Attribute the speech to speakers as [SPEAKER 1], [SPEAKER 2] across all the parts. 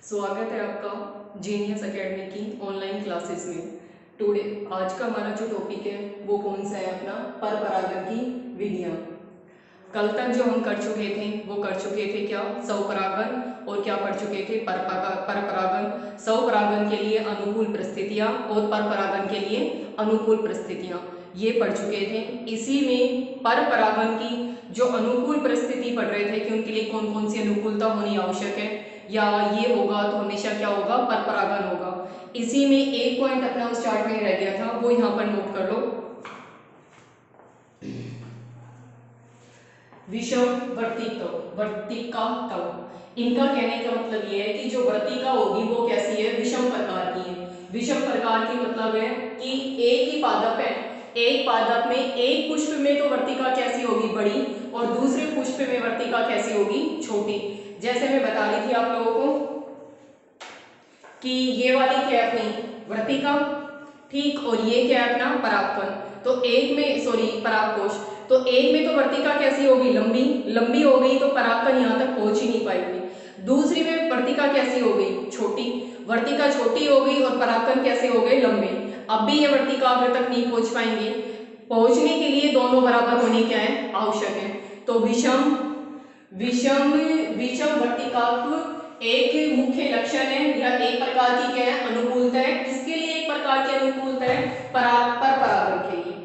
[SPEAKER 1] स्वागत है आपका जीनियस एकेडमी की ऑनलाइन क्लासेस में। टुडे आज का हमारा जो टॉपिक है वो कौन सा है, अपना पर परागण की विधियाँ। कल तक जो हम कर चुके थे वो कर चुके थे क्या, स्वपरागण, और क्या पढ़ चुके थे, पर परागण। स्वपरागण के लिए अनुकूल परिस्थितियाँ और पर परागण के लिए अनुकूल परिस्थितियाँ ये पढ़ चुके थे। इसी में पर परागण की जो अनुकूल परिस्थिति पढ़ रहे थे कि उनके लिए कौन कौन सी अनुकूलता होनी आवश्यक है, या ये होगा तो हमेशा क्या होगा, पर परागण होगा। इसी में एक पॉइंट अपना उस चार्ट में रह गया था, वो यहाँ पर नोट कर लो। विषम वर्तिका तव। इनका कहने का मतलब ये है कि जो वर्तिका होगी वो कैसी है, विषम प्रकार की है। विषम प्रकार की मतलब है कि एक ही पादप है, एक पादप में एक पुष्प में तो वर्तिका कैसी होगी, बड़ी, और दूसरे पुष्प में वर्तिका कैसी होगी, छोटी। जैसे मैं बता रही थी आप लोगों को कि ये वाली क्या है अपनी वर्तिका, ठीक, और ये क्या है अपना परागकण। तो एक में परागकोश, तो एक में तो वर्तिका कैसी होगी, लंबी लंबी हो गई, तो परागकण यहाँ तक पहुंच ही नहीं पाएगी। दूसरी में वर्तिका कैसी हो गई, छोटी, वर्तिका छोटी हो गई और परागकण कैसे हो गए, लंबे। अब भी ये वर्तिका अग्र तक नहीं पहुंच पाएंगे। पहुंचने के लिए दोनों बराबर होने क्या है, आवश्यक है। तो विषम विषम विषम वर्तिका एक मुख्य लक्षण है या एक प्रकार की क्या है, अनुकूलता है। किसके लिए एक प्रकार की अनुकूलता है, पर परागण के लिए।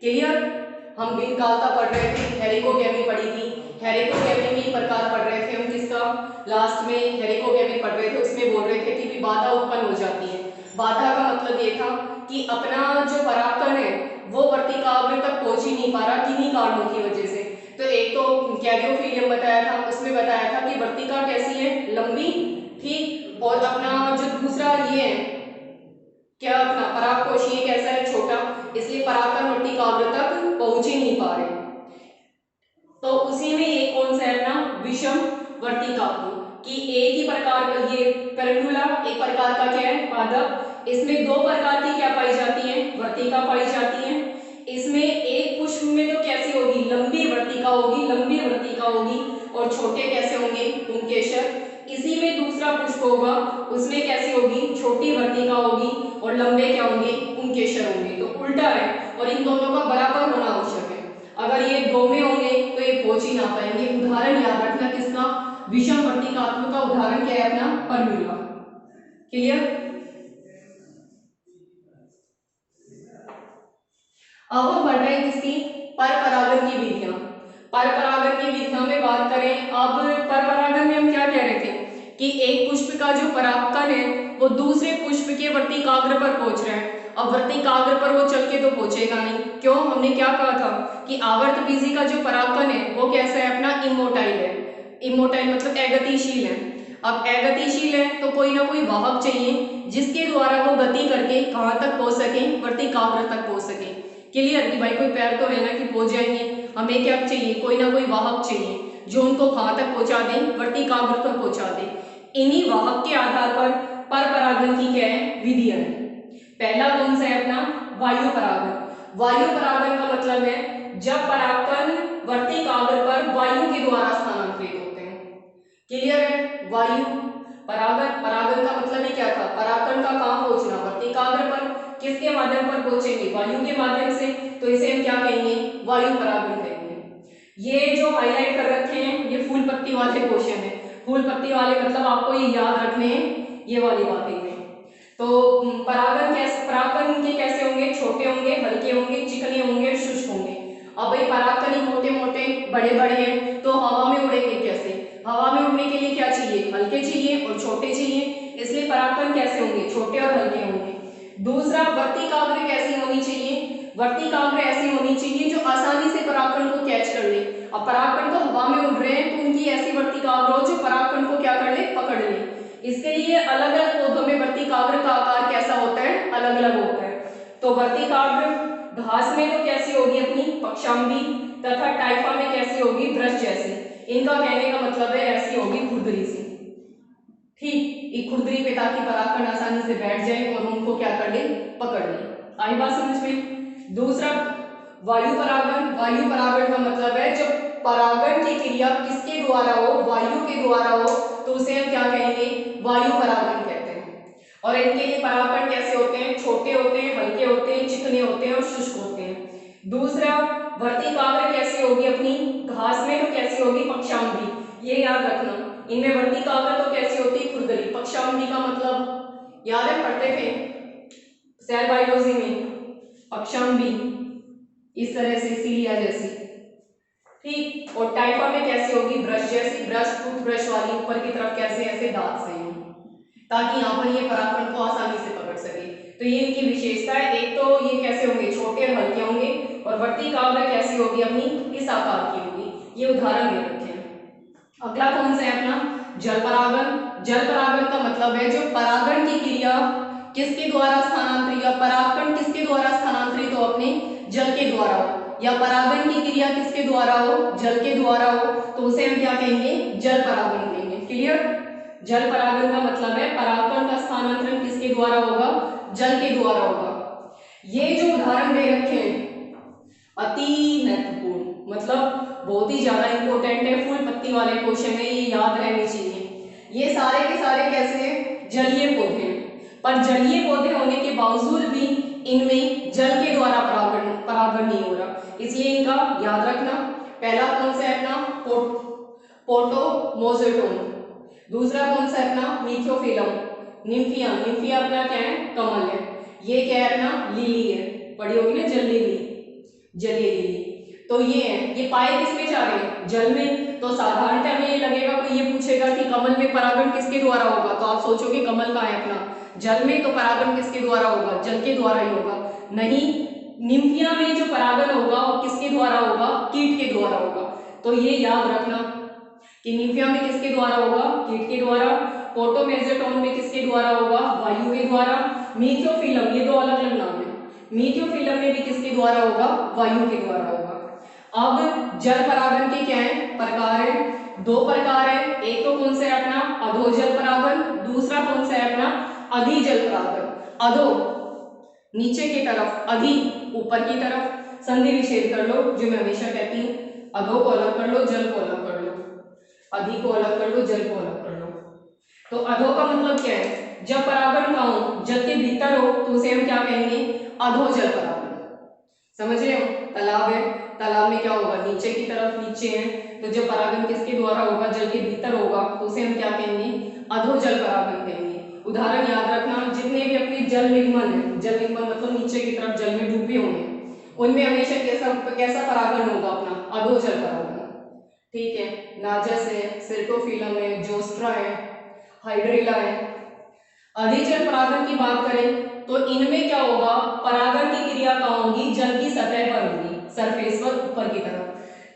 [SPEAKER 1] क्लियर। हम भिन्नकालता पढ़ रहे थे, हेरिकोगैमी पढ़ी थी, हेरिकोगैमी में प्रकार पढ़ रहे थे हम, किसका, लास्ट में हेरिकोगैमी पढ़ रहे थे, उसमें बोल रहे थे कि बाधा उत्पन्न हो जाती है। बाधा का मतलब ये था कि अपना जो परागकण है वो वर्तिकाग्र तक पहुंच ही नहीं पा रहा, किन्हीं कारणों की वजह से। तो एक तो कैरियोफिलियम बताया था, उसमें बताया था कि वर्तिका कैसी है, लंबी, ठीक, और अपना जो दूसरा ये है क्या, अपना परागकोशीय कैसा है, छोटा, इसलिए परागकण वर्तिकाग्र तक पहुंच ही नहीं पा रहे। तो उसी में ये कौन सा है अपना विषम वर्तिका कि एक ही प्रकार का ये पेरंडुला, एक प्रकार का क्या है पादप, इसमें दो प्रकार की क्या पाई जाती है, वर्तिका पाई जाती है। इसमें एक पुष्प में तो कैसी होगी, लंबी वर्तिका होगी, लंबी वर्तिका होगी, और छोटे कैसे होंगे, पुंकेसर। इसी में दूसरा पुष्प होगा, उसमें कैसी होगी, छोटी वर्तिका होगी और लंबे क्या होंगे, पुंकेसर होंगे। तो उल्टा है, और इन दोनों का बराबर होना आवश्यक है। अगर ये दो में होंगे तो ये पहुंच ही ना पाएंगे। उदाहरण याद रखना किसका, विषम वर्तिकात्मक का उदाहरण क्या है अपना, परम्यूला। क्लियर। अब हम बढ़ रहे हैं किसकी, पर परागण की विधियां। पर परागण की विधियों में बात करें, अब पर परागण में हम क्या कह रहे थे कि एक पुष्प का जो परागकण है वो दूसरे पुष्प के वर्तिकाग्र पर पहुंच रहा है। अब वर्तिकाग्र पर वो चल के तो पहुंचेगा नहीं, क्यों, हमने क्या कहा था कि आवर्त बीजी का जो परागकण है वो कैसा है अपना, इमोटाइल है। इमोटाइल मतलब अगतिशील है। अब अगतिशील है तो कोई ना कोई वाहक चाहिए जिसके द्वारा वो गति करके कहां तक पहुंच सके, वर्तिकाग्र तक पहुंच सके। क्लियर कि भाई कोई पैर तो है ना कि पहुंच जाएंगे, हमें क्या चाहिए, कोई ना कोई वाहक चाहिए जो उनको कहां तक पहुंचा दे, वर्तिकाग्र तक पहुंचा दे। इन्हीं वाहक के आधार पर परागण की क्या है, विधियां है। पहला कौन सा है अपना, वायु परागण। वायु परागण का मतलब है जब परागकण वर्तिकाग्र पर वायु के द्वारा स्थानांतरित होते हैं। क्लियर है। वायु परागण, परागण का मतलब ही क्या था, परागकण का कहां पहुंचना, वर्तिकाग्र पर। किसके माध्यम पर पहुंचेंगे, वायु के माध्यम से, तो इसे हम क्या कहेंगे, वायु परागण कहेंगे। ये जो हाईलाइट कर रखे हैं ये फूल पत्ती वाले क्वेश्चन है। फूल पत्ती वाले मतलब आपको ये याद रखने हैं, ये वाली बातें हैं। तो परागण कैसे, परागकण के कैसे होंगे, छोटे होंगे, हल्के होंगे, चिकने होंगे, शुष्क होंगे। अब भाई परागकण ही मोटे मोटे बड़े बड़े हैं तो हवा में उड़ेंगे कैसे, हवा में उड़ने के लिए क्या चाहिए, हल्के चाहिए और छोटे चाहिए, इसलिए परागकण कैसे होंगे, छोटे और हल्के होंगे। दूसरा, वर्तिकाग्र कैसी होनी चाहिए, वर्तिकाग्र ऐसी होनी चाहिए जो आसानी से परागकण को कैच कर ले। अब परागकण तो हवा में उड़ रहे हैं तो उनकी ऐसी वर्तिकाग्र हो जो परागकण को क्या कर ले, पकड़ ले। इसके लिए अलग अलग पौधों में वर्तिकाग्र का आकार कैसा होता है, अलग अलग होता है। तो वर्तिकाग्र घास में तो कैसी होगी अपनी, पक्षांबी, तथा टाइफा में कैसी होगी, ब्रश जैसी। इनका कहने का मतलब है ऐसी होगी खुरदरी सी, ठीक, एक खुरदरी पे, ताकि परागकण आसानी से बैठ जाए और उनको क्या कर ले, पकड़ ले। आई बात समझ में। दूसरा, वायु परागण। वायु परागण का मतलब है जब परागण की क्रिया किसके द्वारा हो, वायु के द्वारा हो, तो उसे हम क्या कहेंगे, वायु परागण कहते हैं। और इनके ये परागण कैसे होते हैं, छोटे होते हैं, हल्के होते हैं, चिकने होते हैं और शुष्क होते हैं। दूसरा, वर्तिकाग्र कैसी होगी अपनी घास में, तो कैसी होगी, पक्षांगी। ये याद रखना, इनमें वर्तिकाग्र तो कैसी होती है, खुरदरी। पक्षांगी का मतलब याद है, पढ़ते थे सेल बायोलॉजी में, पक्षांगी इस तरह से, सीलिया जैसी, ठीक। और टाइफा में कैसी होगी, ब्रश जैसी, ब्रश टूथ ब्रश वाली, ऊपर की तरफ कैसे ऐसे दांत से हैं, ताकि यहाँ पर ये परागकण को आसानी से पकड़ सके। तो ये इनकी विशेषता है। एक तो ये कैसे होंगे, छोटे और हल्के होंगे, और वर्तिकाग्र कैसी होगी अपनी, इस आकार की होगी। ये उदाहरण दे रखे हैं। अगला कौन सा है अपना, जल परागण। जल परागण का मतलब है जो परागण की क्रिया किसके द्वारा स्थानांतरित, या परागकण किसके द्वारा स्थानांतरित हो, अपने जल के द्वारा हो, या परागण की क्रिया किसके द्वारा हो, जल के द्वारा हो, तो उसे हम क्या कहेंगे, जल परागण कहेंगे। क्लियर। जल परागण का मतलब है परागकण का स्थानांतरण किसके द्वारा होगा, जल के द्वारा होगा। ये जो उदाहरण दे रखे हैं अति महत्वपूर्ण, मतलब बहुत ही ज्यादा इंपॉर्टेंट है, फूल पत्ती वाले क्वेश्चन है, ये याद रहने चाहिए। ये सारे के सारे कैसे हैं, जलीय पौधे हैं, पर जलीय पौधे होने के बावजूद भी इनमें जल के द्वारा परागण नहीं हो रहा, इसलिए इनका याद रखना। पहला कौन सा है अपना, पोटोमोजेटोन। दूसरा कौन सा है अपना, मीथोफिलम। निम्फिया, निम्फिया अपना क्या है, कमल है। ये क्या है अपना, लिली है, पढ़ी होगी ना, जल लिली, जलीय लिली। तो ये है, ये पाए किसमें जा रहे हैं, जल में। तो साधारणतः हमें ये लगेगा, कोई ये पूछेगा कि कमल में परागण किसके द्वारा होगा, तो आप सोचोगे कमल कहाँ है अपना, जल में, तो परागण किसके द्वारा होगा, जल के द्वारा ही होगा। नहीं, निम्फिया में जो परागण होगा वो किसके द्वारा होगा, कीट के द्वारा होगा। तो ये याद रखना कि निम्फिया में किसके द्वारा होगा, कीट के द्वारा। पोटोमेजेटोन में किसके द्वारा होगा, वायु के द्वारा। मीथियोफिलम, ये दो अलग अलग नाम है, मीथियोफिलम में भी किसके द्वारा होगा, वायु के द्वारा होगा। अब जल परागण के क्या है, प्रकार है, दो प्रकार है। एक तो कौन सा है अपना, अधोजल परागण। दूसरा कौन सा है अपना, अधिजल परागण। अधो नीचे की तरफ, अधि ऊपर की तरफ। संधि विच्छेद कर लो, जो मैं हमेशा कहती हूँ, अधो को अलग कर लो, जल को अलग कर लो, अधि को अलग कर लो, जल को अलग कर लो। तो अधो का मतलब क्या है, जब परागण का हो, जल के भीतर हो, तो उसे हम क्या कहेंगे, अधोजल परागण। समझ रहे हो, तालाब है, तालाब में क्या होगा, नीचे की तरफ नीचे है, तो जब परागण किसके द्वारा होगा, जल के भीतर होगा, तो उसे हम क्या कहेंगे, अधोजल परागण कहेंगे। उदाहरण याद रखना, जितने भी अपने जल निगमन है, जल निगमन मतलब नीचे की तरफ जल में डूबे होंगे, उनमें हमेशा कैसा परागण होगा अपना, अधोजल परागण। ठीक है, नाजस है, सिर्टोफिलम है, जोस्ट्रा है, हाइड्रिला है। अधिजल परागण की बात करें तो इनमें क्या होगा, परागण की क्रिया कहाँ होगी, जल की सतह पर होगी, सरफेस पर, ऊपर की तरफ।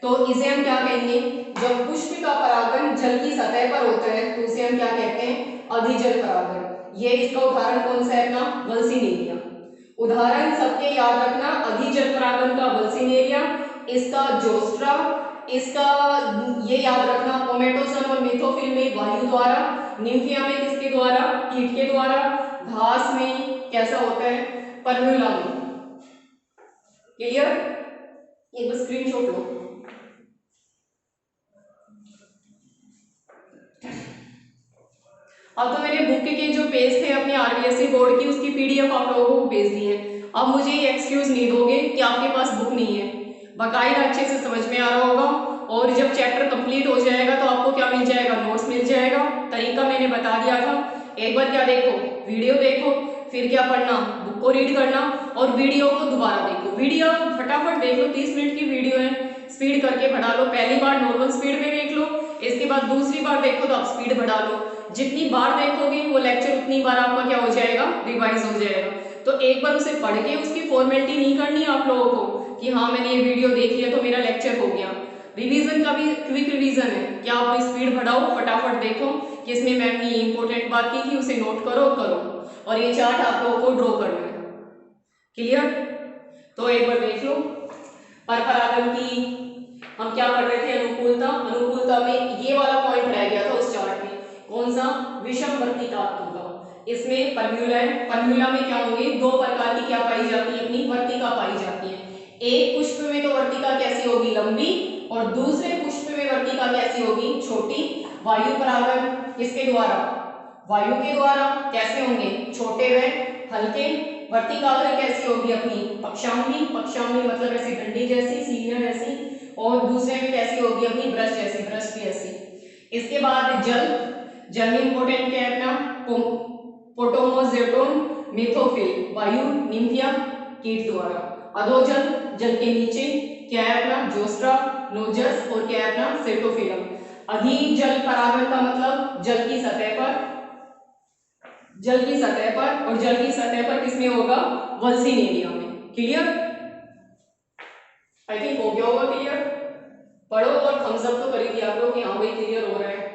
[SPEAKER 1] तो इसे हम क्या कहेंगे, जब पुष्प का परागण जल की सतह पर होता है, तो उसे हम क्या कहते हैं, अधिजल परागण। ये इसका उदाहरण कौन सा है अपना, वल्सीनेरिया। उदाहरण सबके याद रखना, अधिजल परागण का वल्सीनेरिया, इसका जोस्ट्रा, इसका ये याद रखना, पोमेटोजन और मेथोफिल में वायु द्वारा, निम्फिया में किसके द्वारा, कीट के द्वारा, घास में कैसा होता है, पर्नुला में। क्लियर, एक बस स्क्रीनशॉट लो। अब तो मैंने बुक के जो पेज थे अपने आरबीएससी बोर्ड की, उसकी पीडीएफ आप लोगों को भेज दी है। अब मुझे ये एक्सक्यूज नहीं दोगे कि आपके पास बुक नहीं है, बाकायदा अच्छे से समझ में आ रहा होगा। और जब चैप्टर कंप्लीट हो जाएगा तो आपको क्या मिल जाएगा, नोट्स मिल जाएगा। तरीका मैंने बता दिया था, एक बार क्या देखो, वीडियो देखो, फिर क्या पढ़ना, बुक को रीड करना, और वीडियो को दोबारा देखो। वीडियो फटाफट देख लो, 30 मिनट की वीडियो है, स्पीड करके बढ़ा लो। पहली बार नॉर्मल स्पीड में देख लो, इसके बाद दूसरी बार देखो तो आप स्पीड बढ़ा लो। जितनी बार देखोगे वो लेक्चर उतनी बार आपका क्या हो जाएगा, रिवाइज हो जाएगा। तो एक बार उसे पढ़ के उसकी फॉर्मेलिटी नहीं करनी है आप लोगों को कि हाँ मैंने ये वीडियो देख लिया तो मेरा लेक्चर हो गया। रिवीजन का भी क्विक रिवीजन है कि आप स्पीड बढ़ाओ, फटाफट देखो कि इसमें मैम ने ये इंपॉर्टेंट बात की थी, उसे नोट करो, और ये चार्ट आप लोगों को ड्रॉ करना है। क्लियर, तो एक बार देख लो। पर परागण की हम क्या कर रहे थे, अनुकूलता। अनुकूलता में ये वाला पॉइंट रह गया था उस चार्ट में, कौन सा, विषम वर्तिकात्व का। इसमें पर्म्यूला है, पर्म्यूला में क्या होंगे, दो प्रकार की क्या पाई जाती है, अपनी वर्तिका पाई जाती है। एक पुष्प में तो वर्तिका कैसी होगी, लंबी, और दूसरे पुष्प में वर्तिका कैसी होगी, छोटी। वायु परागण किसके द्वारा, वायु के द्वारा। कैसे होंगे, छोटे व हल्के। वर्तिकाग्र कैसी होगी अपनी, पक्षांगी। पक्षांगी मतलब ऐसी डंडी जैसी, सीढ़ियां जैसी। और दूसरे में कैसी होगी अपनी, ब्रश जैसी, ब्रश की ऐसी। इसके बाद जल, जल में इंपोर्टेंट क्या है अपना, पोटोमोजेटोन मेथोफिल, वायु निम्फिया कीट द्वारा। अधोजल, जल के नीचे क्या है अपना, जोस्ट्रा, नोजस, और क्या है अपना, सेटोफिलम। अधिजल परागण का मतलब जल की सतह पर, जल की सतह पर, और जल की सतह पर किसमें होगा, वल्सिनेरिया में। क्लियर, आई थिंक हो गया होगा क्लियर। पढ़ो और थम्स अप तो करी थी आप लोग कि हाँ भाई क्लियर हो रहा है।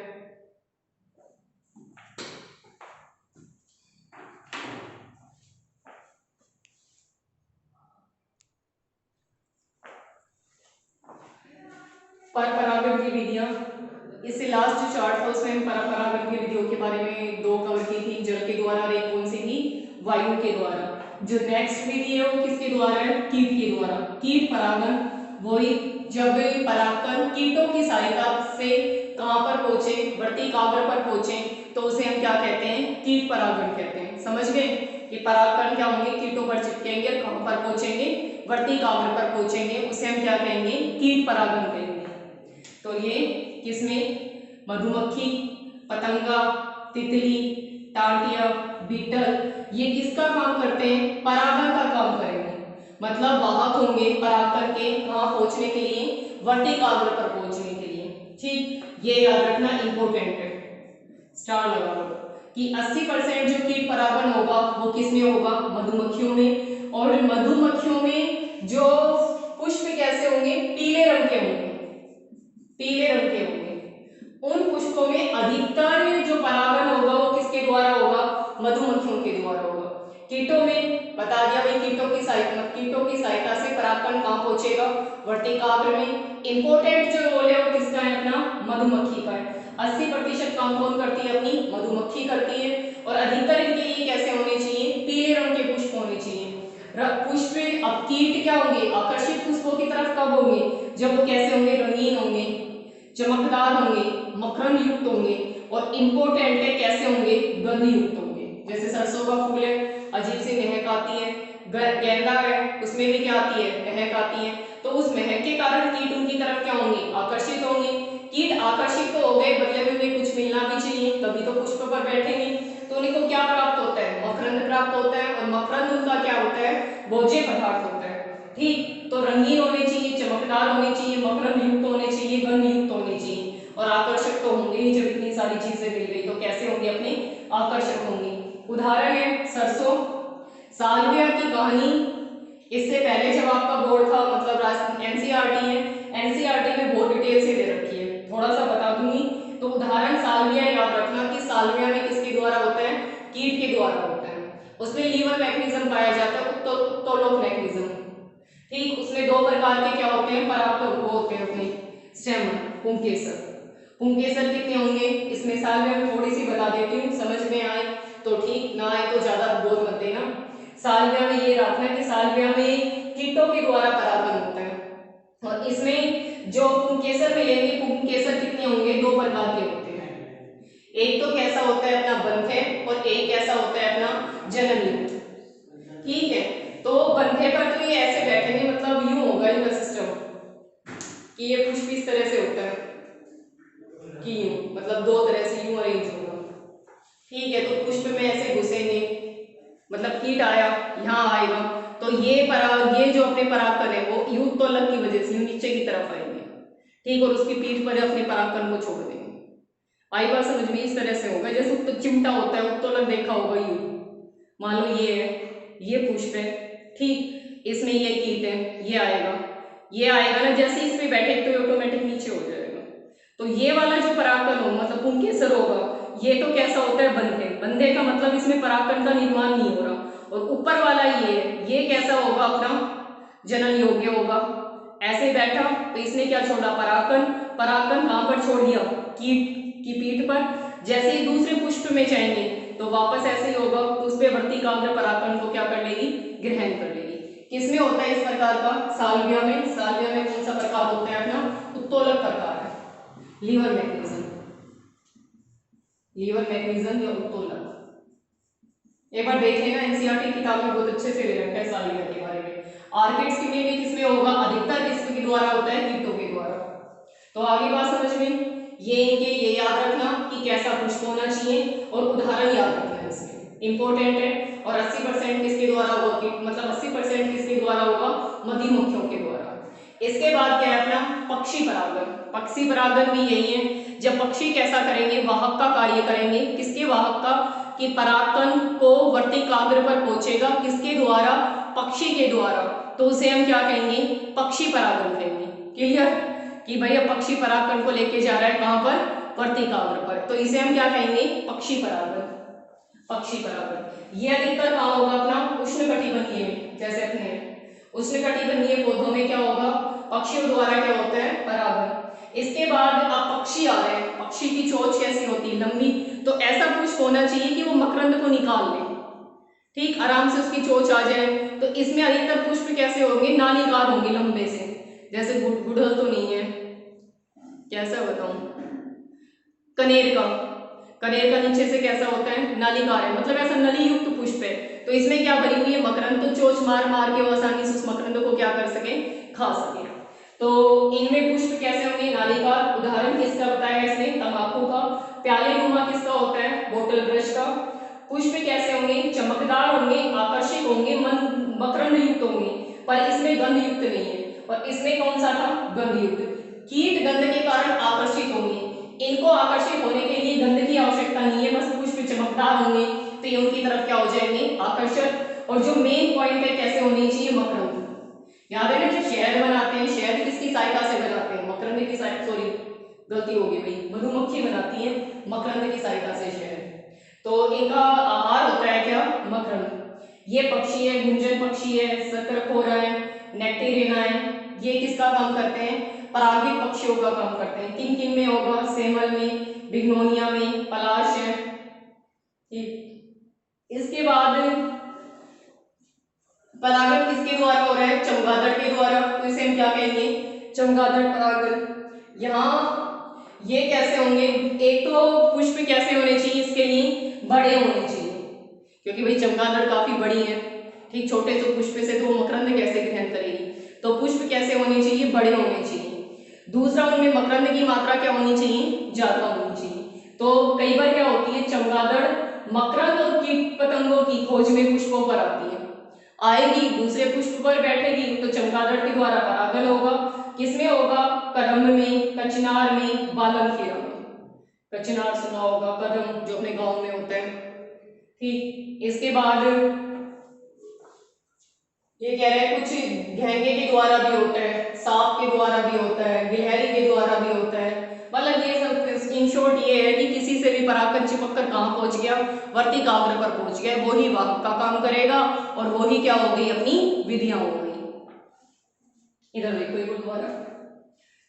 [SPEAKER 1] परपरागण की विधियां, इससे लास्ट जो चार्ट था उसमें परपरागण की विधियों के बारे में दो कवर की थी, जल के द्वारा, और एक कौन सी थी, वायु के द्वारा। जो नेक्स्ट विधि है वो किसके द्वारा है, कीट के द्वारा। कीट परागण, वही जब परागकण कीटों की सहायता से कहां पर पहुंचे, वर्तिकाग्र पर पहुंचे, तो उसे हम क्या कहते हैं, कीट परागण कहते हैं। समझ गए, ये परागकण क्या होंगे, कीटों पर चिपकेंगे, कहां पर पहुंचेंगे, वर्तिकाग्र पर पहुंचेंगे, उसे हम क्या कहेंगे, कीट परागण कहेंगे। तो ये किसमें, मधुमक्खी, पतंगा, तितली, टाटिया, बीटल, ये किसका काम करते हैं, परागण का काम करेंगे। मतलब वाहक होंगे परागकण के, कहां पहुंचने के लिए, वर्तिकाग्र पर पहुंचने के लिए। ठीक, ये याद रखना इंपॉर्टेंट है, स्टार लगा लो कि 80% जो कीट परागण होगा वो किसमें होगा, मधुमक्खियों में। और मधुमक्खियों में जो पुष्प कैसे होंगे, पीले रंग के होंगे, पीले रंग के होंगे। उन पुष्पों में अधिकतर जो परागण होगा वो किसके द्वारा होगा, मधुमक्खियों के द्वारा होगा। कीटों में बता दिया भाई, कीटों की सहायता से परागकण कहां पहुंचेगा, वर्तिकाग्र में। इंपॉर्टेंट जो रोल है वो किसका है अपना, मधुमक्खी का है। 80% काम कौन करती है अपनी, मधुमक्खी करती है। और अधिकतर इनके लिए कैसे होने चाहिए, पीले रंग के पुष्प होने चाहिए। पुष्प, अब कीट क्या होंगे, आकर्षित पुष्पों की तरफ कब होंगे, जब वो कैसे होंगे, रंगीन होंगे, चमकदार होंगे, मकरंद युक्त होंगे, और इंपोर्टेंट है कैसे होंगे, गंध युक्त होंगे। जैसे सरसों का फूल है, अजीब सी महक आती है, गेंदा है, उसमें भी क्या आती है, महक आती है। तो उस महक के कारण कीट उनकी तरफ क्या होंगे, आकर्षित होंगे। कीट आकर्षित तो हो गए, बदले में उन्हें कुछ मिलना भी चाहिए, तभी तो पुष्प पर बैठेंगे। तो उनको क्या प्राप्त होता है, मकरंद प्राप्त होता है, और मकरंद उनका क्या होता है, भोज्य पदार्थ होता है। ठीक, तो रंगीन होने चाहिए, चमकदार होने चाहिए, मकरंद युक्त होने चाहिए, गंध युक्त होने चाहिए, और आकर्षक तो होंगे ही। जब इतनी सारी चीजें मिल गई तो कैसे होंगे अपने, आकर्षक होंगे। उदाहरण है सरसों, सालविया की कहानी। इससे पहले जब आपका बोर्ड था, मतलब एनसीईआरटी है, एनसीईआरटी में बहुत डिटेल से दे रखी है, थोड़ा सा बता दूंगी। तो उदाहरण सालविया याद रखना कि सालविया में किसके द्वारा होता है, कीट के द्वारा होता है। उसमें लीवर मैकेनिज्म पाया जाता है, उत्तोलक मैकेनिज्म। ठीक, उसमें दो प्रकार के क्या होते हैं, परागकण वो होते हैं अपने स्टेम, पुंकेसर। पुंकेसर कितने होंगे, इसमें सालविया में थोड़ी सी बता देती हूँ, समझ में आए तो ठीक, ना आए तो ज्यादा बोल मत देना। सालविया में ये रखना कि सालविया में कीटों के द्वारा परागण होता है। और इसमें जो पुंकेसर मिलेंगे, पुंकेसर कितने होंगे, दो प्रकार के होते हैं। एक तो कैसा होता है अपना बंथे, और एक कैसा होता है अपना जननयुक्त। ठीक है, तो बंथे पर तो ये ऐसे बैठेंगे, मतलब यूं होगा इनका सिस्टम कि ये पुष्प इस तरह से होता है कि यूं, मतलब दो तरह से यूं अरेंज होगा। ठीक है, तो पुष्प में ऐसे घुसेंगे, मतलब कीट आया यहाँ आएगा, तो ये जो अपने परागकण है वो उत्तोलक की वजह से नीचे की तरफ आएंगे। ठीक, और उसकी पीठ पर अपने परागकण को छोड़ देंगे। आई बात समझ में, इस तरह से होगा जैसे चिमटा होता है, उत्तोलक देखा होगा यूं। मान लो ये है, ये पुष्प है, ठीक, इसमें ये कीट है, ये आएगा ना, जैसे इस पे बैठे तो ऑटोमेटिक नीचे हो जाएगा। तो ये वाला जो परागकण हो, मतलब पुंकेसर होगा, ये तो कैसा होता है, बंधे। बंधे का मतलब इसमें परागकण का निर्माण नहीं हो रहा। और ऊपर वाला ये कैसा होगा, अपना जनन योग्य होगा। ऐसे बैठा तो इसने क्या छोड़ा, परागकण। परागकण कहां पर छोड़ दिया, कीट की पीठ पर। जैसे ही दूसरे पुष्प में जाएंगे तो वापस ऐसे ही होगा, तो उस पे वर्तिकाग्र परागकण को क्या कर लेगी, ग्रहण कर लेगी। किसमें होता है इस प्रकार का, सालविया में। सालविया में कौन सा प्रकार होता है अपना, उत्तोलक प्रकार है। लीवर मैग्नीशियम, लीवर मैग्नीशियम या उत्तोलक। एक बार देख लेना, एनसीईआरटी किताब में बहुत अच्छे से दे रखा है सालिया के बारे में। आर्किड्स में भी किसमें होगा, अधिकतर किसके द्वारा होता है, कीटों के द्वारा। तो आगे बात समझ में, ये याद रखना कि कैसा पुष्प होना चाहिए और उदाहरण याद रखना इसमें इंपॉर्टेंट है। और 80% किसके द्वारा होगा, मतलब 80% किसके द्वारा होगा, मधुमक्खियों के द्वारा। इसके बाद क्या है अपना पक्षी परागण। पक्षी परागण भी यही है, जब पक्षी कैसा करेंगे, वाहक का कार्य करेंगे। किसके वाहक का, कि परागकण को वर्तिकाग्र पर पहुंचेगा, किसके द्वारा, पक्षी के द्वारा। तो उसे हम क्या कहेंगे, पक्षी परागण कहेंगे। क्लियर, कि भैया पक्षी परागकण को लेके जा रहा है कहां पर, वर्तिकाग्र पर, तो इसे हम क्या कहेंगे, पक्षी परागण। पक्षी परागण ये अधिकतर कहां होगा, अपना उष्णकटिबंधीय में, जैसे अपने उष्णकटिबंधीय पौधों में क्या होगा, पक्षियों द्वारा क्या होता है, परागण। इसके बाद अब पक्षी आ रहे हैं, पक्षी की चोंच कैसी होती है, लंबी। तो ऐसा पुष्प होना चाहिए कि वो मकरंद को निकाल ले, ठीक, आराम से उसकी चोंच आ जाए। तो इसमें अधिकतर पुष्प कैसे होंगे, नालीकार होंगे, लंबे से, जैसे गुड़हल तो नहीं है, कैसा बताऊं, कनेर का, कनेर का नीचे से कैसा होता है, नालीकार है, मतलब ऐसा नली युक्त पुष्प है। तो इसमें क्या भरी हुई है, मकरंद, तो चोंच मार मार के वो आसानी से उस मकरंद को क्या कर सके, खा सके। तो इनमें पुष्प कैसे होंगे, नालीकार। उदाहरण किसका बताया इसने, तंबाकू का। प्याले नुमा किसका होता है, बोतल ब्रश का। पुष्प कैसे होंगे, चमकदार होंगे, आकर्षक होंगे, मकरंद युक्त होंगे, पर इसमें गंध युक्त नहीं है। और इसमें कौन सा था, गंध युक्त। कीट गंध के कारण आकर्षित होंगे, इनको आकर्षित होने के लिए गंध की आवश्यकता नहीं है, बस पुष्प चमकदार होंगे, तो ये उनकी तरफ क्या हो जाएंगे, आकर्षक। और जो मेन पॉइंट है, कैसे होनी चाहिए, मकरंद। याद है ना, जो शहद बनाते हैं, शहद किसकी सहायता से बनाते हैं, मकरंद की सहायता, सॉरी गलती होगी भाई, मधुमक्खी बनाती है मकरंद की सहायता से शहद। तो इनका आहार होता है क्या, मकरंद। ये पक्षी है, गुंजन पक्षी है, शकरखोरा है, नेक्टेरिना है, ये किसका काम करते हैं, परागिक पक्षियों का काम करते हैं। किन किन में होगा, सेमल में, बिग्नोनिया में, पलाश है, ठीक। इसके बाद परागण किसके द्वारा हो रहा है, चमगादड़ के द्वारा, तो इसे हम क्या कहेंगे, चमगादड़ परागण। यहाँ ये कैसे होंगे, एक तो पुष्प कैसे होने चाहिए इसके लिए, बड़े होने चाहिए, क्योंकि भाई चमगादड़ काफी बड़ी है, ठीक, छोटे से पुष्प से तो वो मकरंद कैसे ग्रहण करेगी। तो पुष्प कैसे होने चाहिए, बड़े होने चाहिए। दूसरा, उनमें मकरंद की मात्रा क्या होनी चाहिए, ज्यादा होनी चाहिए। तो कई बार क्या होती है, चमगादड़ मकरंद और कीट पतंगों की खोज में पुष्पों पर आती है, आएगी, दूसरे पुष्प पर बैठेगी, तो चमगादड़ के द्वारा परागण होगा। किसमें होगा, कदम्ब में, कचनार में, बालमखीरा में। कचनार सुना होगा, कदम जो अपने गांव में होता है, ठीक। इसके बाद ये कह रहे हैं कुछ घेंगे के द्वारा भी होता है, सांप के द्वारा भी होता है, गिलहरी के द्वारा भी होता है। मतलब ये सब इन शॉर्ट ये है कि किसी से भी परागण चिपक कर कहाँ पहुंच गया, वर्तिकाग्र पर पहुंच गया, वो ही वाहक का काम करेगा और वो ही क्या हो गई, अपनी विधियां हो गई। इधर देखो एक दोबारा,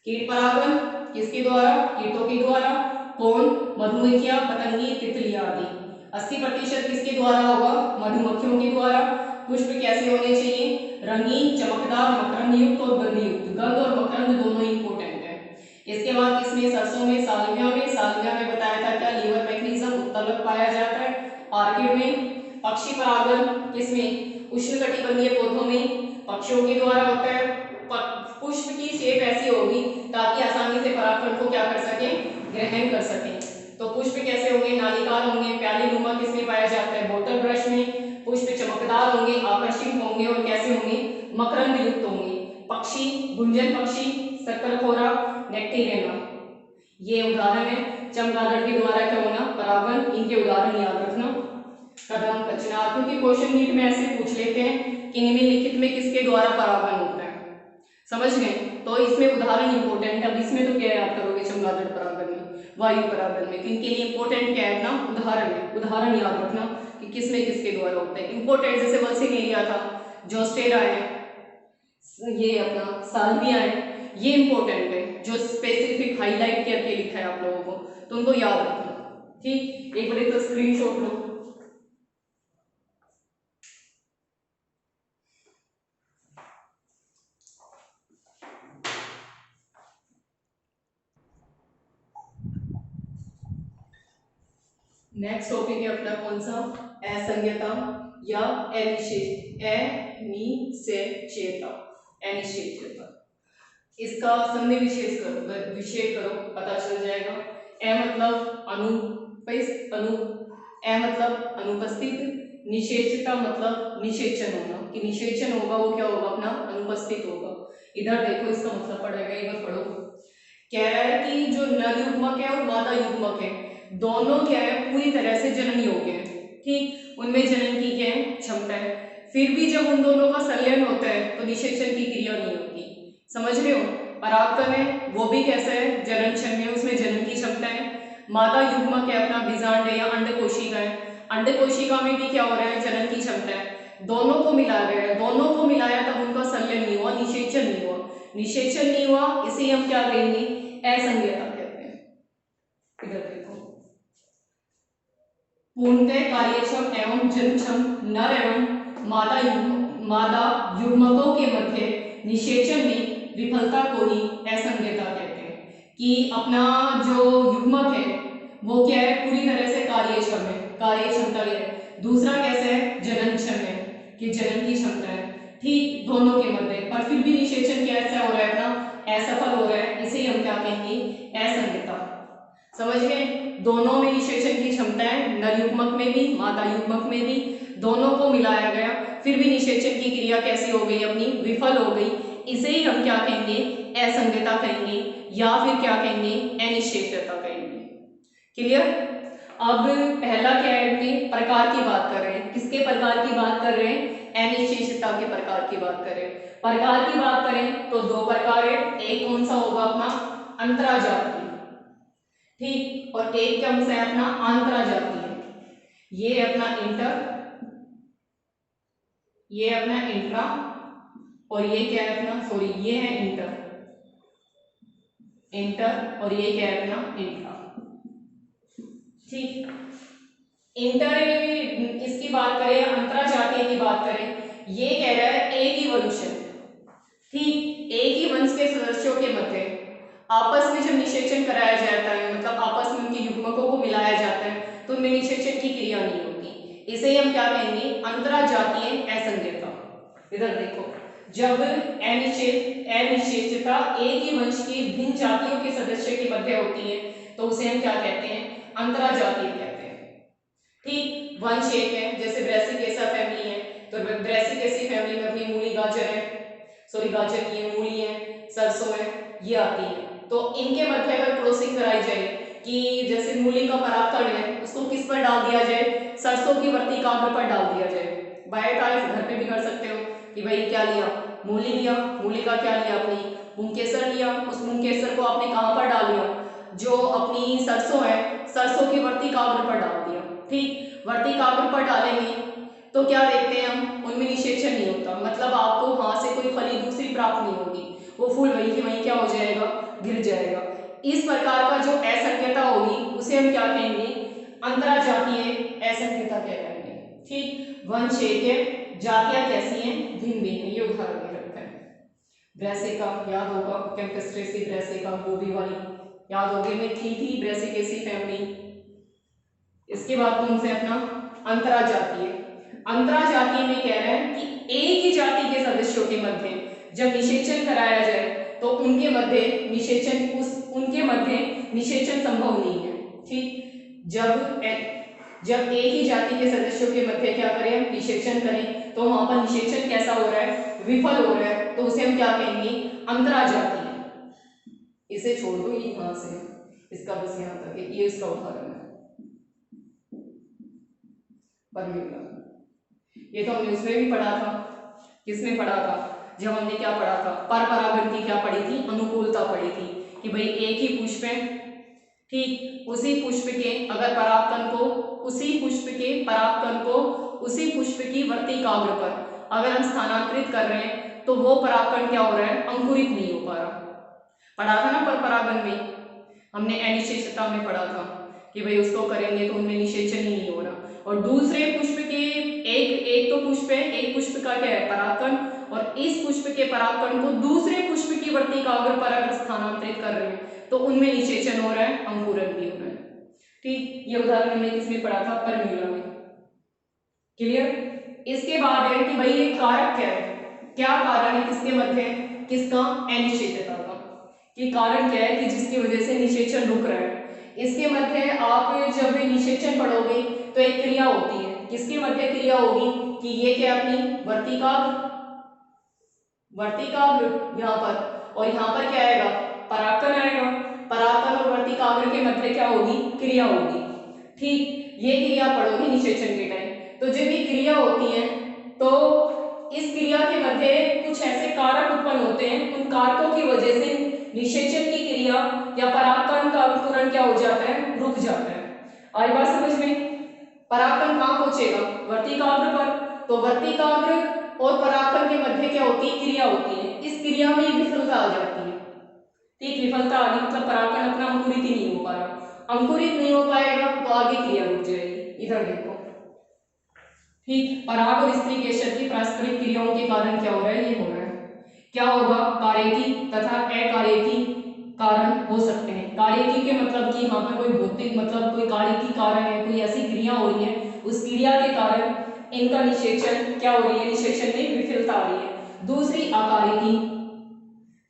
[SPEAKER 1] कीट परागण किसके द्वारा, कीटों के द्वारा। कौन, मधुमक्खियां, पतंगी, तितलियां आदि। 80% किसके द्वारा होगा, मधुमक्खियों के द्वारा। पुष्प कैसे होने चाहिए, रंगीन, चमकदार, मकरंद युक्त और गंध युक्त। गंध और मकरंद दोनों इंपॉर्टेंट है। इसके बाद किसमें, सरसों में, साल्विया में। साल्विया में बताया था क्या, लीवर मैग्नीशियम उत्तलक पाया जाता है। आर्किड में। पक्षी परागण किसमें, उष्णकटिबंधीय पौधों में, पक्षियों के द्वारा होता है। पुष्प की शेप ऐसी होगी ताकि आसानी से परागकण को क्या कर सके, ग्रहण कर सके। तो पुष्प कैसे होंगे, नालीकार होंगे। प्याली नुमा किसमें पाया जाता है, बोतल ब्रश में। पुष्प चमकदार होंगे, आकर्षक होंगे और कैसे होंगे, मकरंद युक्त होंगे। पक्षी, गुंजन पक्षी, शकरखोरा, नेक्टेरिना, ये उदाहरण है। चमगादड़ के द्वारा क्या होना, परागण। इनके उदाहरण याद रखना, कदम, कचनार, क्योंकि क्वेश्चन नीट में ऐसे पूछ लेते हैं कि निम्नलिखित में किसके द्वारा परागण होता है, समझ गए। तो इसमें उदाहरण इंपॉर्टेंट है। अब इसमें तो क्या याद करोगे, चमगादड़ परागण में, वायु परागण में, इनके लिए इंपॉर्टेंट क्या है अपना, उदाहरण है। उदाहरण याद रखना कि किसमें किसके द्वारा होता है इंपॉर्टेंट। जैसे वर्सिंग एरिया था, जोस्टेरा है, ये अपना साल्विया है, ये इंपॉर्टेंट है, जो स्पेसिफिक हाईलाइट करके लिखा है आप लोगों को, तो उनको याद रखना, ठीक। एक बार तो स्क्रीनशॉट लो। नेक्स्ट टॉपिक है अपना कौन सा, असंज्ञता या अनिश्चयता। अनिश्चयता इसका संधि विशेष करो पता चल जाएगा। मतलब अनुपस्थित, निषेचता मतलब निषेचन होना, कि निषेचन होगा वो क्या होगा अपना अनुपस्थित होगा। इधर देखो इसका मतलब पड़ेगा, एक बार पढ़ो। कह रहा है कि जो नर युग्मक है और मादा युग्मक है दोनों क्या है पूरी तरह से जनन योग्य है, ठीक, उनमें जनन की क्या है क्षमता है, फिर भी जब उन दोनों का संलयन होता है तो निषेचन की क्रिया नहीं होती। समझ रहे हो? परागकण है वो भी कैसा है जनन क्षम है, उसमें जनन की क्षमता है। मादा युग्मक है अपना बीजांड है या अंड कोशिका है, अंड कोशिका में भी क्या हो रहा है जनन की क्षमता है। दोनों को मिलाया गया, दोनों को मिलाया तब उनका संलयन नहीं हुआ, निषेचन नहीं हुआ। निषेचन नहीं हुआ इसे हम क्या कहेंगे, असंज्ञता कहते हैं। इधर देखो, पूर्णतः कार्यक्षम एवं जनक्षम नर एवं मादा युग्मकों के मध्य निषेचन में विफलता को ही असंज्ञता कहते हैं। कि अपना जो युग्मक है वो क्या है पूरी तरह से कार्यक्षम है, कार्य क्षमता है। दूसरा कैसे है जननक्षम है, कि जनन की क्षमता है, ठीक, दोनों के मध्य, पर फिर भी निषेचन कैसा हो रहा है अपना असफल हो रहा है, इसे हम क्या कहेंगे असंज्ञता। समझ गए? दोनों में निषेचन की क्षमता है, नर युग्मक में भी मादा युग्मक में भी, दोनों को मिलाया गया फिर भी निषेचन की क्रिया कैसी हो गई अपनी विफल हो गई, इसे ही हम क्या कहेंगे असंज्ञता कहेंगे या फिर क्या कहेंगे अनिश्चयता कहेंगे। क्लियर? अब पहला क्या है कि प्रकार की बात कर रहे हैं, किसके प्रकार की बात कर रहे हैं, अनिश्चयता के प्रकार की बात करें। प्रकार की बात करें तो दो प्रकार है, एक कौन सा होगा अपना अंतराजातीय, ठीक, और एक क्या है अपना आंतराजातीय। ये अपना इंटर, ये अपना इंट्रा, और ये क्या है अपना सॉरी ये है इंटर, इंटर, और ये क्या है अपना इंट्रा, ठीक। इंटर इसकी बात करें, अंतराजातीय की बात करें, ये कह रहा है एक ही वंश है, ठीक, एक ही वंश के सदस्यों के मध्य आपस में जब निषेचन कराया जाता है, मतलब आपस में उनके युग्मकों को मिलाया जाता है तो उनमें निषेचन की क्रिया नहीं होती, इसे हम क्या कहेंगे अंतराजातीय असंज्ञता। इधर देखो, जब अनिश्चयता एक ही वंश की भिन्न जातियों के सदस्यों के मध्य होती है तो उसे हम क्या कहते हैं अंतराजातीय कहते हैं, ठीक। वंश एक है, जैसे ब्रैसिकेसा फैमिली है तो ब्रैसिकेसी फैमिली में अपनी मूली गाजर है, सॉरी गाजर की है, मूली है, सरसों है, ये आती है। तो इनके मध्य अगर क्रॉसिंग कराई जाए कि जैसे मूली का परागकण है उसको किस पर डाल दिया जाए, सरसों की वर्तिकाग्र पर डाल दिया जाए। बाय चांस घर पे भी कर सकते हो कि भाई क्या लिया, मूली लिया, मूली का क्या लिया अपनी पुंकेसर लिया, उस पुंकेसर को आपने कहां पर डाल दिया, जो अपनी सरसों है सरसों की वर्तिकाग्र पर डाल दिया, ठीक। वर्तिकाग्र पर डालेंगे तो क्या देखते हैं हम उनमें निषेचन नहीं होता, मतलब आपको वहां से कोई फली दूसरी प्राप्त नहीं होगी, वो फूल वहीं की वहीं क्या हो जाएगा गिर जाएगा। इस प्रकार का जो असंख्यता होगी उसे हम क्या कहेंगे अंतराजातीय असंख्यता कहलाएंगे, ठीक। वंश एक है, जातियां कैसी हैं भिन्न भिन्न है, ये उदाहरण दे रखा है। ब्रैसिका याद होगा, कैम्पस्ट्रेसी ब्रैसिका गोभी वाली याद होगी में थी ब्रैसिकेसी फैमिली। इसके बाद कौन से अपना अंतराजातीय, अंतराजातीय में कह रहे हैं कि एक ही जाति के सदस्यों के मध्य जब निषेचन कराया जाए तो उनके मध्य निषेचन संभव नहीं है, ठीक। जब एक ही जाति के सदस्यों के मध्य क्या करें निषेचन करें तो वहां पर निषेचन कैसा हो रहा है विफल हो रहा है, तो उसे हम क्या कहेंगे अंतराजातीय। इसे छोड़ दो, ये कहां से है, इसका बस यहां तक है, ये इसका उदाहरण है बर्म्यूडा। ये तो हमने उसमें भी पढ़ा था, किसमें पढ़ा था, जब हमने क्या पढ़ा था परपरागण की क्या पढ़ी थी अनुकूलता पढ़ी थी, कि भाई एक ही पुष्प है, ठीक, उसी पुष्प के अगर परागकण को उसी पुष्प की वर्तिकाग्र पर अगर हम स्थानांतरित कर रहे हैं तो वो परागकण क्या हो रहा है अंकुरित नहीं हो पा रहा। पढ़ा था ना पर परागण में हमने अनिश्चयता में पढ़ा था कि भाई उसको करेंगे तो उनमें निषेचन ही नहीं हो रहा, और दूसरे पुष्प के एक तो पुष्प है, एक पुष्प का क्या है परागकण, और इस पुष्प के परागकण को दूसरे पुष्प की वर्तिकाग्र पर अगर स्थानांतरित कर रहे हैं तो उनमें निषेचन हो रहा है अंकुरन भी हो रहा है, ठीक, ये उदाहरण हमने किसमें पढ़ा था, फॉर्मूला में। क्लियर। इसके बाद है कि भाई ये कारक क्या है, क्या कारण है किसके मध्य, किसका, अनिश्चितता का। कि कारण क्या है कि जिसकी वजह से निषेचन रुक रहा है। इसके मध्य आप जब निषेचन पढ़ोगे तो एक क्रिया होती है, किसके मध्य क्रिया होगी कि ये क्या अपनी वर्तिकाग्र, वर्तिकाग्र यहाँ पर, और यहाँ पर क्या आएगा, परागकण आएगा। परागकण और वर्तिकाग्र के मध्य क्या होगी, क्रिया होगी। ठीक, ये क्रिया पढ़ोगे निषेचन के टाइम। तो जब ये क्रिया होती है तो इस क्रिया के मध्य कुछ ऐसे कारक उत्पन्न होते हैं, उन कारकों की वजह से निषेचन की क्रिया या परागकण का अंकुरण क्या हो जाता है, रुक जाता है। आई बात समझ में। परागकण कहाँ पहुंचेगा, वर्तिकाग्र पर। तो वर्तिकाग्र और परागकण के मध्य क्या होती है, क्रिया होती है। इस क्रिया में विफलता आ जाती है। ठीक, विफलता आ गई मतलब परागकण अपना अंकुरित ही नहीं हो पा रहा। अंकुरित नहीं हो पाएगा तो आगे क्रिया रुक जाएगी। इधर देखो, ठीक, पराग और स्त्री केसर की पारस्परिक क्रियाओं के कारण क्या हो रहा है, ये हो रहा है। क्या होगा, कार्यकी तथा अकार्यकी कारण हो सकते हैं। कार्यकी के मतलब कि यहाँ पर कोई भौतिक मतलब कोई कार्यकी कारण है, कोई ऐसी क्रिया हो रही है, उस क्रिया के कारण इनका निषेचन क्या हो रही है, निषेचन में विफलता आ रही है। दूसरी अकार्यकी,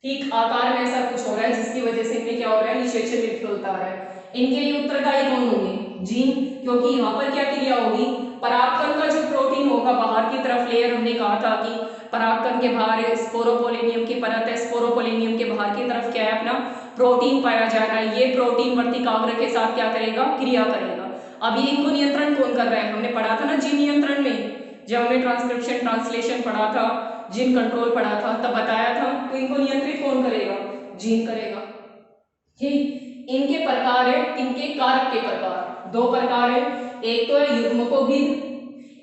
[SPEAKER 1] ठीक, आकार में ऐसा कुछ हो रहा है जिसकी वजह से इनमें क्या हो रहा है, निषेचन में विफलता आ रहा है। इनके लिए उत्तरदायी कौन होंगे, जीन, क्योंकि यहाँ पर क्या क्रिया होगी, परागकण का जो प्रोटीन होगा बाहर की तरफ लेयर, हमने कहा था कि परागकण के बाहर स्पोरोपोलिनियम की परत है, स्पोरोपोलिनियम के बाहर की तरफ क्या है, अपना प्रोटीन पाया जाएगा। ये प्रोटीन वर्तिकाग्र के साथ क्या करेगा, क्रिया करेगा। अब ये इनको नियंत्रण कौन कर रहा है, हमने पढ़ा था ना जीन नियंत्रण में, जब हमने ट्रांसक्रिप्शन ट्रांसलेशन पढ़ा था, जीन कंट्रोल पढ़ा था, तब बताया था। तो इनको नियंत्रित कौन करेगा, जीन करेगा। ठीक, इनके प्रकार है, इनके कारक के प्रकार दो प्रकार है। एक तो है युग्मकोभिद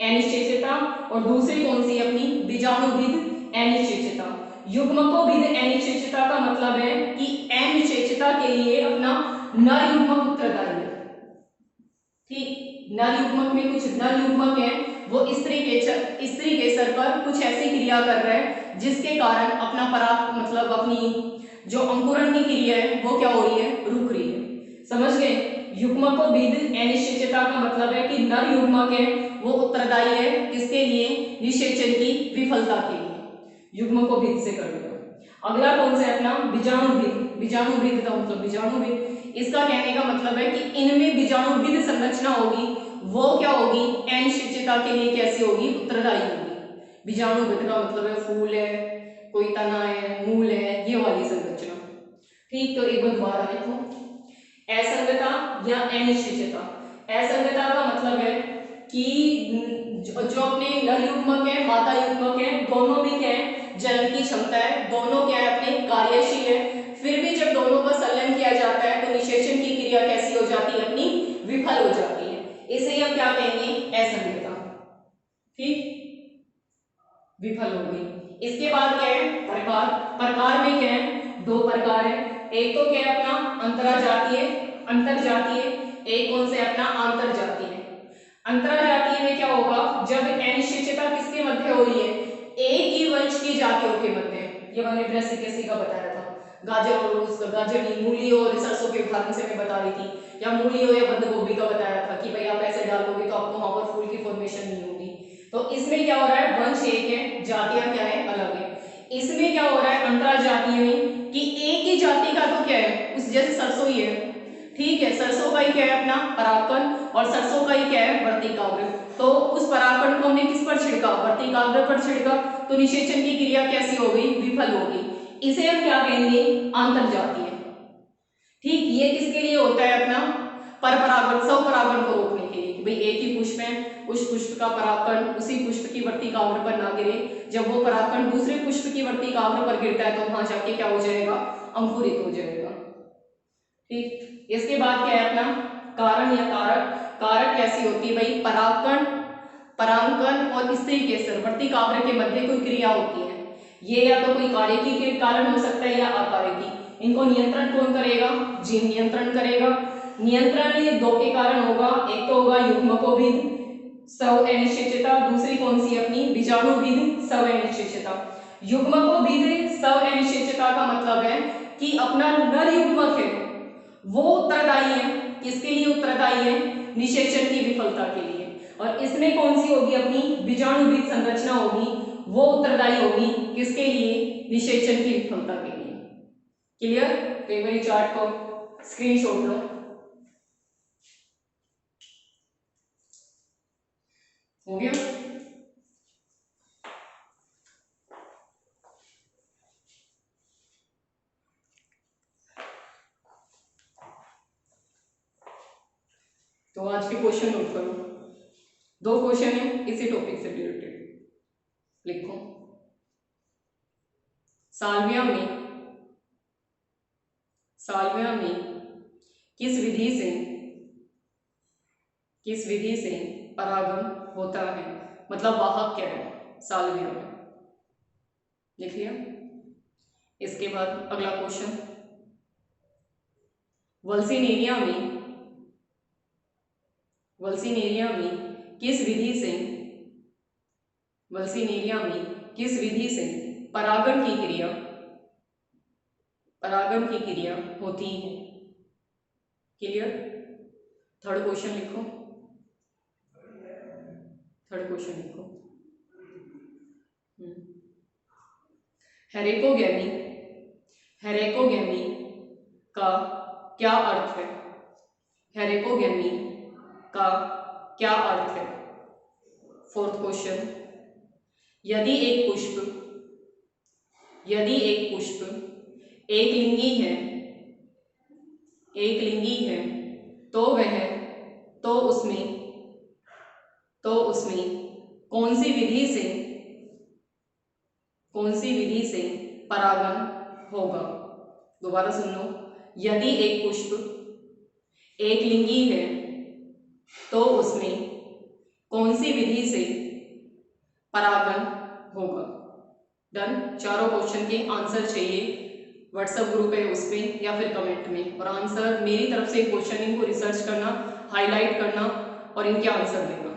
[SPEAKER 1] अनिश्चेयता और दूसरी कौन सी, अपनी बीजाणुभिद अनिश्चेयता। युग्मकोभिद अनिश्चेयता का मतलब है कि अनिश्चेयता के लिए अपना नर युग्मक उत्तरदायी है। ठीक, नर युग्मक में कुछ नर युग्मक है, वो स्त्री केसर पर कुछ ऐसी क्रिया कर रहे हैं जिसके कारण अपना पराग मतलब अपनी जो अंकुरण की क्रिया है वो क्या हो रही है, रुक रही है। समझ गए। युग्मकोभिद अनिश्चेयता का मतलब है कि नर युग्मक है वो उत्तरदायी है किसके लिए, निषेचन की विफलता के लिए। युग्मकोभिद से कर दिया। अगला कौन सा है अपना, बीजाणुभिद। बीजाणुभिद का मतलब बीजाणुभिद, इसका कहने का मतलब है कि इनमें बीजाणुभिद संरचना होगी, वो क्या होगी, अनिश्चेयता के लिए कैसी होगी, उत्तरदायी होगी। बीजाणुभिद का मतलब है फूल है, कोई तना है, मूल है, ये वाली संरचना। ठीक, तो एक बार दोबारा देखो, असंगता या अनिश्चितता। असंगता का मतलब है कि जो अपने नर युग्मक है, मादा युग्मक है, दोनों में क्या है, जन्म की क्षमता है, दोनों क्या है, अपने कार्यशील है। फिर भी जब दोनों का संलयन किया जाता है तो निषेचन की क्रिया कैसी हो जाती है, अपनी विफल हो जाती है। इसे हम क्या कहेंगे, असंगता। ठीक, विफल हो गई। इसके बाद क्या है, प्रकार। प्रकार में क्या है, दो प्रकार है। एक तो क्या है अपना अंतरजातीय, अंतरजातीय, एक कौन से अपना आंतरजातीय। अंतरजातीय में क्या होगा, जब अनिश्चितता किसके मध्य हो रही है, एक ही वंश की जातियों के मध्य। ये मैंने ब्रेसिकेसी का बताया था, गाजर और उसका गाजर नहीं, मूली और सरसों के उदाहरण से मैं बता रही थी, या मूली हो या बंद गोभी का बताया था कि भाई आप ऐसे डालोगे तो आपको वहां पर फूल की फॉर्मेशन नहीं होगी। तो इसमें क्या हो रहा है, वंश एक है, जातियां क्या है, अलग है। इसमें क्या हो रहा है अंतरजातीय में कि एक ही जाति का तो क्या है, उस जैसे सरसों ही है, ठीक है, सरसों का ही क्या है अपना परागकण, और सरसों का ही क्या है, वर्तिकाग्र। तो उस परागकण को हमने किस पर छिड़का, वर्तिकाग्र पर छिड़का, तो निषेचन की क्रिया कैसी हो गई, विफल हो गई। इसे हम क्या कहेंगे, आंतरजातीय। ठीक, ये किसके लिए होता है, अपना परपरागण, स्वपरागण को रोकने के लिए कि भाई एक ही पुष्प है, उस पुष्प का परागकण उसी पुष्प की वर्तिकाग्र पर ना गिरे, जब वो परागकण दूसरे पुष्प की वर्तिकाग्र पर गिरता है तो वहां जाके क्या हो जाएगा, अंकुरित हो जाएगा। ठीक, इसके बाद क्या है अपना कारण या कारक। कारक कैसी होती है भाई, परागकण, परागकण और स्त्री केसर वर्तिकाग्र के मध्य कोई क्रिया होती है, ये या तो कोई कार्यकी के कारण हो सकता है या अकार्यकी। इनको नियंत्रण कौन करेगा, जीन नियंत्रण करेगा। नियंत्रण ये दो के कारण होगा, एक तो होगा युग्मकोभिद स्व अनिश्चेयता, दूसरी कौन सी अपनी बीजाणुभिद स्व अनिश्चेयता। युग्मकोभिद स्व अनिश्चेयता का मतलब है कि अपना नर युग्मक है वो उत्तरदायी है, किसके लिए उत्तरदायी आई है? निषेचन की विफलता के लिए। और इसमें कौन सी होगी अपनी बीजाणु बीज संरचना होगी, वो उत्तरदायी होगी किसके लिए? निषेचन की विफलता के लिए। क्लियर? तो एक बार चार्ट को स्क्रीनशॉट लो। हो गया? तो आज के क्वेश्चन नोट करो, 2 क्वेश्चन है इसी टॉपिक से रिलेटेड। लिखो, साल्विया में किस विधि से परागण होता है? मतलब वाहक क्या है साल्विया में? लिख लिया? इसके बाद अगला क्वेश्चन, वल्सीनेरिया में किस विधि से परागण की क्रिया होती है? क्लियर? थर्ड क्वेश्चन लिखो। हेरेकोगेमी का क्या अर्थ है? हेरेकोगेमी का क्या अर्थ है? फोर्थ क्वेश्चन, यदि एक पुष्प एक लिंगी है तो उसमें कौन सी विधि से परागण होगा? दोबारा सुन लो, यदि एक पुष्प एक लिंगी है तो उसमें कौन सी विधि से परागण होगा? डन? चारों क्वेश्चन के आंसर चाहिए, व्हाट्सएप ग्रुप है उस पर या फिर कमेंट में, और आंसर मेरी तरफ से क्वेश्चन इनको रिसर्च करना, हाईलाइट करना और इनके आंसर देना।